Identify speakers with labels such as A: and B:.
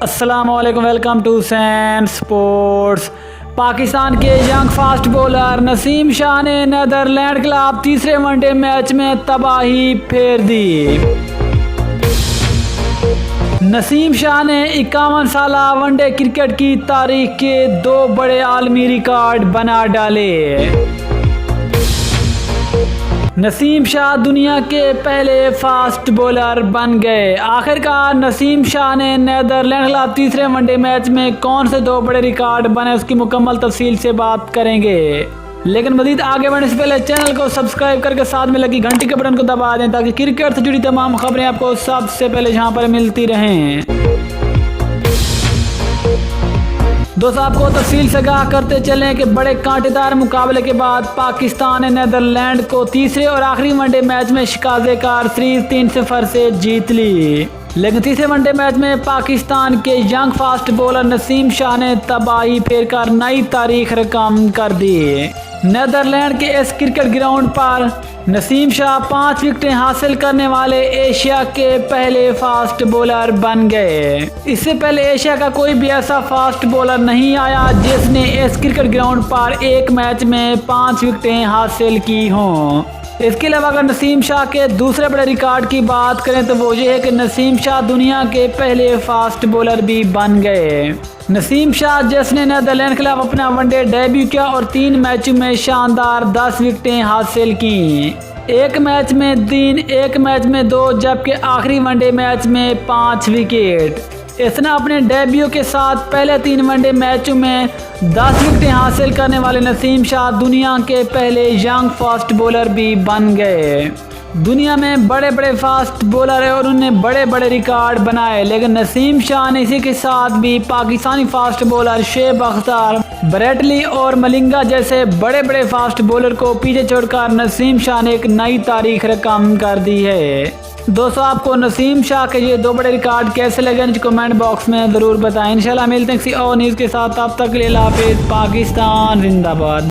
A: अस्सलामुअलैकुम, welcome to San sports. Pakistan के young fast bowler Naseem Shah ने नीदरलैंड के खिलाफ तीसरे वनडे मैच में तबाही फेर दी। नसीम शाह ने 51 साला वनडे क्रिकेट की तारीख के 2 बड़े आलमी रिकॉर्ड बना डाले। नसीम शाह दुनिया के पहले फास्ट बॉलर बन गए। आखिरकार नसीम शाह ने नीदरलैंड के खिलाफ तीसरे वनडे मैच में कौन से 2 बड़े रिकॉर्ड बने, उसकी मुकम्मल तफसील से बात करेंगे। लेकिन मजीद आगे बढ़ने से पहले चैनल को सब्सक्राइब करके साथ में लगी घंटी के बटन को दबा दें ताकि क्रिकेट से जुड़ी तमाम खबरें आपको सबसे पहले यहाँ पर मिलती रहें। दोस्तों, आपको तफसील से आगाह करते चलें कि बड़े कांटेदार मुकाबले के बाद पाकिस्तान ने नीदरलैंड को तीसरे और आखिरी वनडे मैच में शिकाज़ेकार सीरीज 3-0 से जीत ली। लेकिन तीसरे वनडे मैच में पाकिस्तान के young fast bowler Naseem Shah ने तबाही फेरकर नई तारीख रकम कर दी। नीदरलैंड के इस क्रिकेट ग्राउंड पर नसीम शाह 5 विकेटें हासिल करने वाले एशिया के पहले फास्ट बॉलर बन गए। इससे पहले एशिया का कोई भी ऐसा फास्ट बॉलर नहीं आया जिसने इस क्रिकेट ग्राउंड पर एक मैच में 5 विकेटें हासिल की हों। इसके अलावा अगर नसीम शाह के दूसरे बड़े रिकॉर्ड की बात करें तो वो ये है कि नसीम शाह दुनिया के पहले फास्ट बॉलर भी बन गए। नसीम शाह जिसने नीदरलैंड के खिलाफ अपना वनडे डेब्यू किया और 3 मैचों में शानदार 10 विकेटें हासिल की। एक मैच में 3, एक मैच में 2, जबकि आखिरी वनडे मैच में 5 विकेट। इसने अपने डेब्यू के साथ पहले 3 वनडे मैचों में 10 विकेटें हासिल करने वाले नसीम शाह दुनिया के पहले यंग फास्ट बॉलर भी बन गए। दुनिया में बड़े बड़े फास्ट बॉलर है और उन्होंने बड़े बड़े रिकॉर्ड बनाए, लेकिन नसीम शाह ने इसी के साथ भी Pakistani fast bowler Shoaib Akhtar, Brett Lee और मलिंगा जैसे बड़े बड़े फास्ट बॉलर को पीछे छोड़कर नसीम शाह ने एक नई तारीख रकम कर दी है। दोस्तों, आपको नसीम शाह के ये 2 बड़े रिकॉर्ड कैसे लगे नीचे कमेंट बॉक्स में ज़रूर बताएं। इंशाल्लाह मिलते हैं किसी और न्यूज़ के साथ, तब तक के लिए अल्लाह हाफिज़। पाकिस्तान जिंदाबाद।